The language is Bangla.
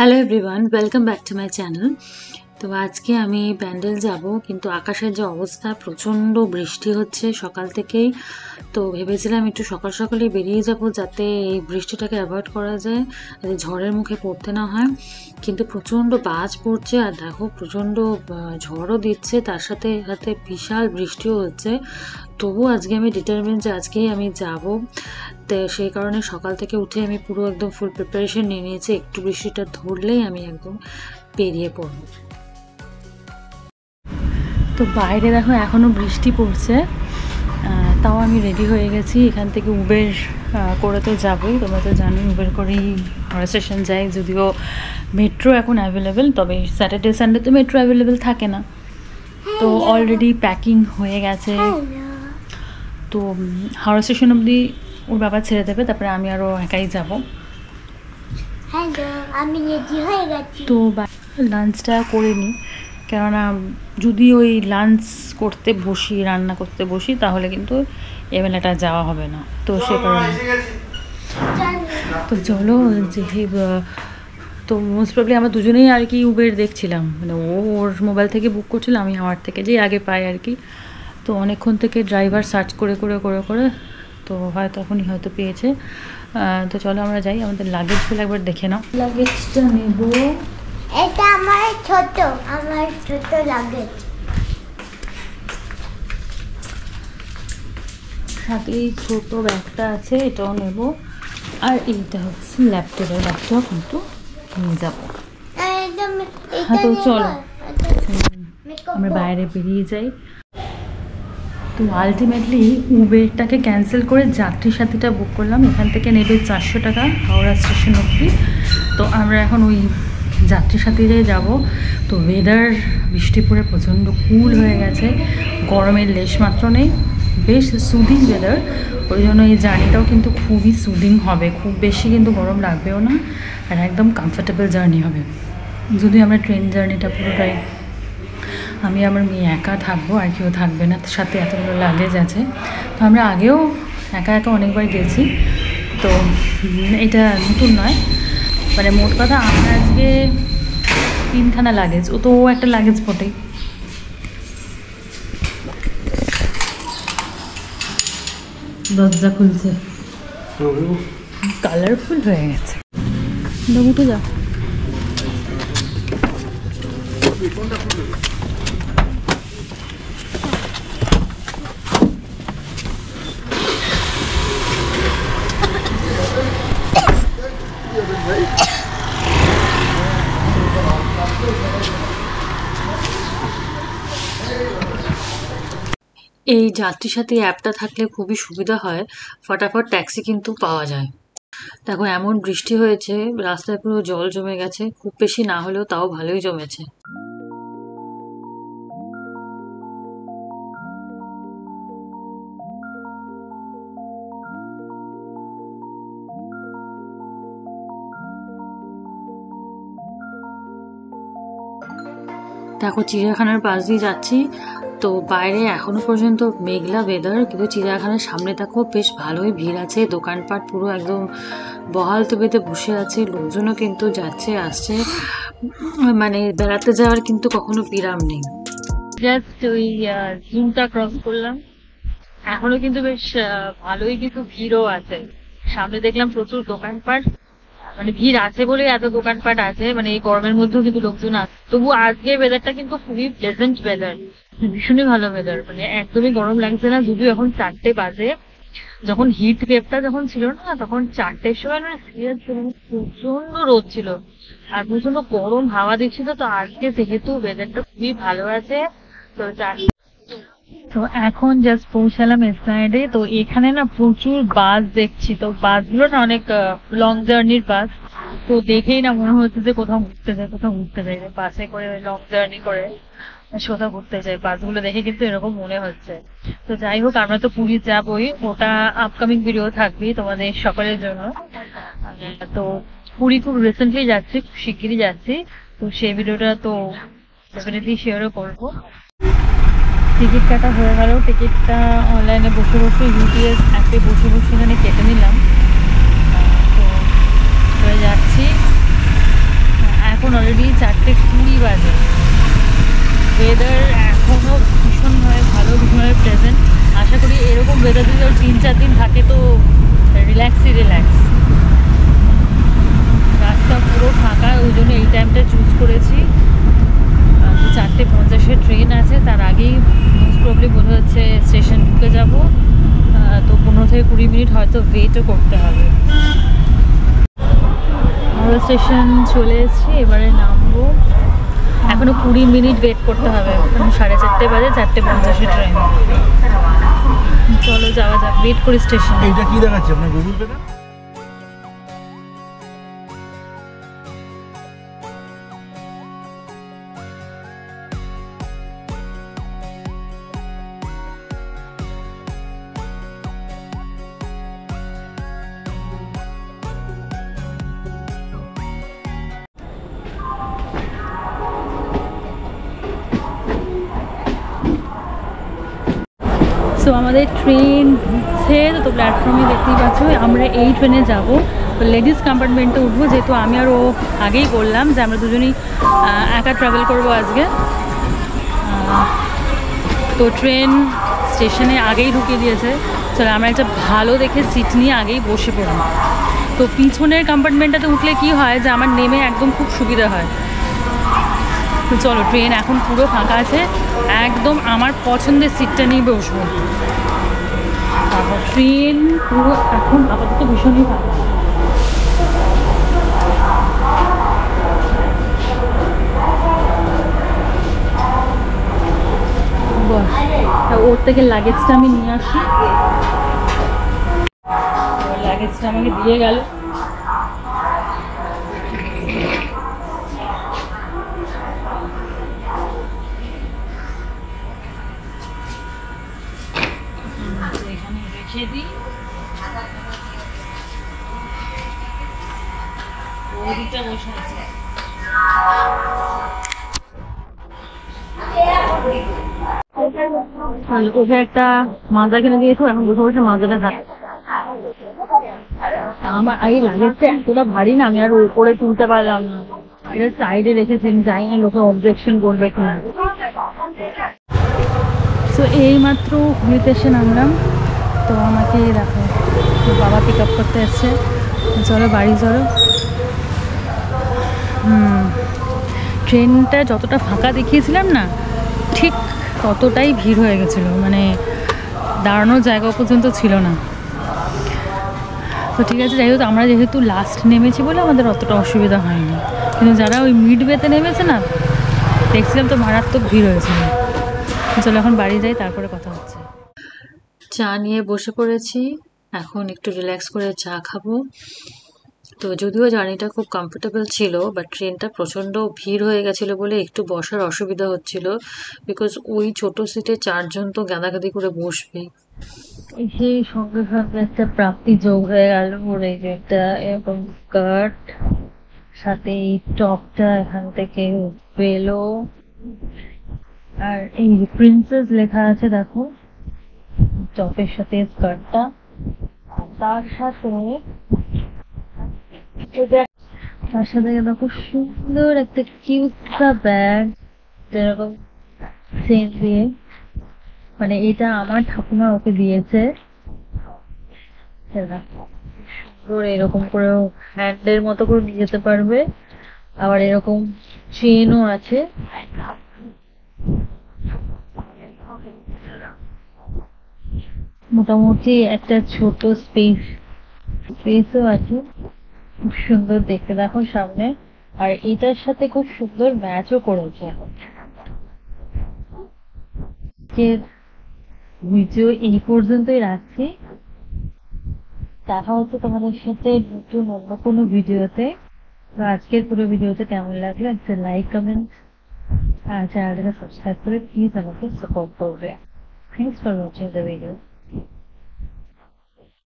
Hello everyone, welcome back to my channel. তো আজকে আমি প্যান্ডেল যাব, কিন্তু আকাশের যে অবস্থা, প্রচণ্ড বৃষ্টি হচ্ছে সকাল থেকেই। তো ভেবেছিলাম একটু সকাল সকালেই বেরিয়ে যাব, যাতে এই বৃষ্টিটাকে অ্যাভয়েড করা যায়, যাতে ঝড়ের মুখে পড়তে না হয়। কিন্তু প্রচণ্ড বাজ পড়ছে, আর দেখো প্রচণ্ড ঝড়ও দিচ্ছে, তার সাথে সাথে বিশাল বৃষ্টিও হচ্ছে। তবু আজকে আমি ডিটারমিন যে আজকেই আমি যাব। তো সেই কারণে সকাল থেকে উঠে আমি পুরো একদম ফুল প্রিপারেশন নিয়ে নিয়েছি, একটু বৃষ্টিটা ধরলেই আমি একদম বেরিয়ে পড়ব। তো বাইরে দেখো এখনও বৃষ্টি পড়ছে, তাও আমি রেডি হয়ে গেছি। এখান থেকে উবের করে তো যাবোই, তোমরা তো জানোই উবের করেই স্টেশন যাই। যদিও মেট্রো এখন অ্যাভেলেবেল, তবে স্যাটারডে সানডে তো মেট্রো অ্যাভেলেবেল থাকে না। তো অলরেডি প্যাকিং হয়ে গেছে। তো হাওড়া স্টেশন অবধি ওর বাবা ছেড়ে দেবে, তারপরে আমি আরও একাই যাব। আমি রেডি হয়ে গেছি। তো লাঞ্চটা করে নিই, কেননা যদি ওই লাঞ্চ করতে বসি, রান্না করতে বসি, তাহলে কিন্তু এবেলাটা যাওয়া হবে না। তো সে কারণে তো চলো তো মোস্ট প্রবলি আমরা দুজনেই আর কি উবের দেখছিলাম, মানে ও ওর মোবাইল থেকে বুক করছিল, আমি আমার থেকে যেই আগে পাই আর কি। তো অনেকক্ষণ থেকে ড্রাইভার সার্চ করে করে করে করে তো হয়তো এখনই হয়তো পেয়েছে। তো চলো আমরা যাই, আমাদের লাগেজগুলো একবার দেখে নাও। লাগেজটা নেব, এটা আমার ছোট লাগেজ। সাথে এই ছোটো ব্যাগটা আছে, এটাও নেব। আর এইটা হচ্ছে ল্যাপটপের ব্যাগটাও কিন্তু নিয়ে যাবো। হ্যাঁ তো চলো আমরা বাইরে বেরিয়ে যাই। তো আলটিমেটলি উবেরটাকে ক্যান্সেল করে যাত্রী সাথীটা বুক করলাম। এখান থেকে নেবে 400 টাকা হাওড়া স্টেশন অবধি। তো আমরা এখন ওই যাত্রী সাথীতে যাব। তো ওয়েদার বৃষ্টি পড়ে প্রচণ্ড কুল হয়ে গেছে, গরমের লেশ মাত্র নেই, বেশ সুদিং ওয়েদার। ওই জন্য এই জার্নিটাও কিন্তু খুবই সুদিং হবে, খুব বেশি কিন্তু গরম লাগবেও না, আর একদম কমফোর্টেবল জার্নি হবে। যদি আমরা ট্রেন জার্নিটা পুরোটাই আমি আমার মেয়ে একা থাকবো, আর কেউ থাকবে না, সাথে এতগুলো লাগেজ আছে। তো আমরা আগেও একা একা অনেকবার গেছি, তো এটা নতুন নয়। মানে মোট কথা আমরা আজকে 3খানা লাগেজ, ও তো একটা লাগেজ ফোটেই। দরজা খুলছে, কালারফুল হয়ে গেছে। উঠে যাও। এই যাত্রী সাথী অ্যাপটা থাকলে খুবই সুবিধা হয়, ফটাফট ট্যাক্সি কিন্তু পাওয়া যায়। দেখো এমন বৃষ্টি হয়েছে, রাস্তায় পুরো জল জমে গেছে, খুব বেশি না হলেও তাও ভালোই জমেছে। দেখো চিড়িয়াখানার পাশ দিয়ে যাচ্ছি, তো বাইরে এখনো পর্যন্ত মেঘলা ওয়েদার, কিন্তু চিড়িয়াখানার সামনে দেখো বেশ ভালোই ভিড় আছে, দোকানপাট পুরো একদম বহাল তবিতে বসে আছে, লোকজনও কিন্তু যাচ্ছে আসছে, মানে বেড়াতে যাওয়ার কিন্তু কখনো বিরাম নেই। জাস্ট ওই জুমটা ক্রস করলাম, এখনো কিন্তু বেশ ভালোই কিন্তু ভিড়ও আছে। সামনে দেখলাম প্রচুর দোকানপাট, মানে ভিড় আছে বলে এত দোকানপাট আছে, মানে এই গরমের মধ্যেও কিন্তু লোকজন আছে। তবু আজকে ওয়েদারটা কিন্তু খুবই প্লেজেন্ট ওয়েদার, ভীষণই ভালো ওয়েদার, মানে একদমই গরম লাগছে না। যদিও এখন 4টে বাজে, যখন হিট ওয়েভটা যখন ছিল না, তখন 4টের সময় না প্রচন্ড রোদ ছিল আর প্রচন্ড গরম হাওয়া দিচ্ছিল। তো আজকে যেহেতু ওয়েদারটা খুবই ভালো আছে, তো এখন জাস্ট পৌঁছালাম এসপ্ল্যানেডে। তো এখানে না প্রচুর বাস দেখছি, তো বাসগুলো না অনেক লং জার্নির বাস। তো দেখেই না মনে হচ্ছে যে কোথাও ঘুরতে যাই, বাসে করে লং জার্নি করে কোথাও ঘুরতে যাই। বাসগুলো দেখে কিন্তু এরকম মনে হচ্ছে। তো যাই হোক, আমরা তো পুরী যাবোই, ওটা আপকামিং ভিডিও থাকবেই তোমাদের সকলের জন্য। তো পুরী খুব রিসেন্টলি যাচ্ছি, খুব শিগগিরই যাচ্ছি, তো সেই ভিডিওটা তো ডেফিনেটলি শেয়ারও করবো। টিকিট কাটা হয়ে গেল, টিকিটটা অনলাইনে বসে বসে ইউটিএস অ্যাপে বসে বসে এখানে কেটে নিলাম। তো হয়ে যাচ্ছি, কেউ 3-4 দিন থাকে তো রিল্যাক্সই রিল্যাক্স। রাস্তা পুরো ফাঁকা, ওই জন্য এই টাইমটা চুজ করেছি। 4:50 ট্রেন আছে, তার আগেই মোস্ট প্রবলি বোঝা যাচ্ছে স্টেশন ঢুকে যাব। তো 15 থেকে 20 মিনিট হয়তো ওয়েটও করতে হবে। আমরা স্টেশন চলে এসেছি, এবারে নামবো। এখনো 20 মিনিট ওয়েট করতে হবে, এখন 4:30 বাজে, 4:50 ট্রেন। চলো যাওয়া যাক, ওয়েট করি স্টেশন। এইটা কি দেখাচ্ছে আপনার গুগল পেতে? সো আমাদের ট্রেন ঢুকছে, তো প্ল্যাটফর্মে দেখতেই পাচ্ছ। আমরা এই ট্রেনে যাব, তো লেডিস কম্পার্টমেন্টে উঠবো, যেহেতু আমি আর ও আগেই বললাম যে আমরা দুজনেই একা ট্রাভেল করবো আজকে। তো ট্রেন স্টেশনে আগেই ঢুকিয়ে দিয়েছে। চলো আমরা একটা ভালো দেখে সিট নিয়ে আগেই বসে পড়লাম। তো পিছনের কম্পার্টমেন্টটাতে উঠলে কি হয় যে আমার নেমে একদম খুব সুবিধা হয়। তো চলো, ট্রেন এখন পুরো ফাঁকা আছে, একদম আমার পছন্দের সিটটা নিয়ে বসবো। তারপর ট্রেন পুরো এখন আপাতত ভীষণই ফাঁকা। ওর থেকে লাগেজটা আমি নিয়ে আসি। লাগেজটা আমাকে দিয়ে গেল। এখানে রেখে দিই। ওদিকটা বসে আছে। ওকে একটা মাজা কিনে দিয়েছো, এখন বসে বসে মাজাটা খাচ্ছে। আমার আগে লাগেজটা এতটা ভারী না, আমি আর উপরে তুলতে পারলাম না, এটা সাইডে রেখেছি। জানি না লোকে অবজেকশন করবে কিনা। তো এই মাত্র হুড়িতে এসে নামলাম, তো আমাকে দেখো বাবা পিক আপ করতে এসছে। চলো বাড়ি চলো। ট্রেনটা যতটা ফাঁকা দেখিয়েছিলাম না, ঠিক ততটাই ভিড় হয়ে গেছিলো, মানে দাঁড়ানোর জায়গা পর্যন্ত ছিল না। তো ঠিক আছে, যাই হোক, আমরা যেহেতু লাস্ট নেমেছি বলে আমাদের অতটা অসুবিধা হয়নি, কিন্তু যারা ওই মিডওয়েতে নেমেছে না, দেখছিলাম তো মারাত্মক ভিড় হয়েছিল। চলো এখন বাড়ি যাই, তারপরে কথা হচ্ছে। চা নিয়ে বসে পড়েছি, এখন একটু রিল্যাক্স করে চা খাবো। তো যদিও জার্নিটা খুব কমফোর্টেবল ছিল, বাট ট্রেনটা প্রচণ্ড ভিড় হয়ে গেছিলো বলে একটু বসার অসুবিধা হচ্ছিল, বিকজ ওই ছোট সিটে 4 জন তো গাদাগাদি করে বসবেই। সেই সঙ্গে সঙ্গে একটা প্রাপ্তি যোগ হয়ে গেল। ওর এই যে একটা এরকম স্কার্ট, সাথে এই টপটা এখান থেকে পেলো, আর এই প্রিন্সেস লেখা আছে দেখো টপের সাথে স্কার্টটা। তার সাথে দেখো সুন্দর একটা কিউটটা ব্যাগ, যেরকম চেন দিয়ে, মানে এটা আমার ঠাকুমা ওকে দিয়েছে। সুন্দর এরকম করে হ্যান্ডের মতো করে নিয়ে যেতে পারবে, আবার এরকম চেনও আছে। মোটামুটি একটা ছোট স্পেসও আছে, খুব সুন্দর দেখতে দেখো সামনে, আর এটার সাথে খুব সুন্দর ম্যাচও করেছে। ভিডিও এই পর্যন্তই রাখছি, দেখা হচ্ছে তোমাদের সাথে নতুন অন্য কোনো ভিডিওতে। তো আজকের পুরো ভিডিওতে কেমন লাগলো একটা লাইক, কমেন্ট আর চ্যানেলটাকে সাবস্ক্রাইব করে প্লিজ আমাকে সাপোর্ট করবে। Thanks for watching the video.